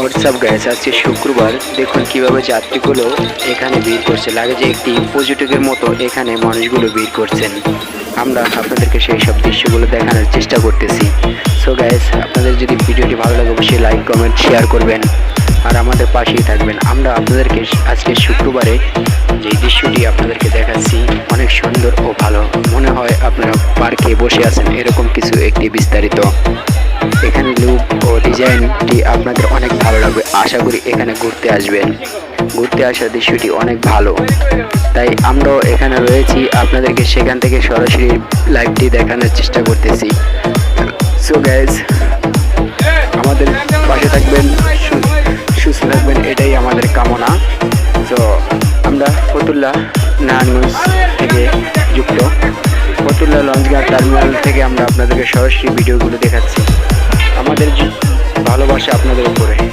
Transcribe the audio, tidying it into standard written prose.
WhatsApp guys, আজকে শুক্রবার। দেখুন কিভাবে যাত্রীগুলো এখানে ভিড় করছে, লাগে যে একটি পর্যটকের মতো এখানে মানুষগুলো ভিড় করছেন। আমরা আপনাদেরকে সেই সব দৃশ্যগুলো দেখানোর চেষ্টা করতেছি। সো গাইস, আপনাদের যদি ভিডিওটি ভালো লাগে অবশ্যই লাইক কমেন্ট শেয়ার করবেন আর আমাদের পাশেই থাকবেন। আমরা আপনাদেরকে আজকে শুক্রবারে যে দৃশ্যটি আপনাদেরকে দেখাচ্ছি অনেক সুন্দর ও ভালো। মনে হয় আপনারা পার্কে বসে আছেন, এরকম কিছু একটি বিস্তারিত। এখানে লুক ও ডিজাইনটি আপনাদের অনেক ভালো লাগবে। আশা করি এখানে ঘুরতে আসবেন। ঘুরতে আসার দৃশ্যটি অনেক ভালো, তাই আমরাও এখানে রয়েছি, আপনাদেরকে সেখান থেকে সরাসরি লাইভটি দেখানোর চেষ্টা করতেছি। সো গাইজ, আমাদের পাশে থাকবেন, সুস্থ থাকবেন, এটাই আমাদের কামনা। তো আমরা ফতুল্লা নারায়ণগঞ্জ থেকে যুক্ত। ফতুল্লা লঞ্চঘাট টার্মিনাল থেকে আমরা আপনাদেরকে সরাসরি ভিডিওগুলো দেখাচ্ছি। আমাদের ভালোবাসা আপনাদের উপরে।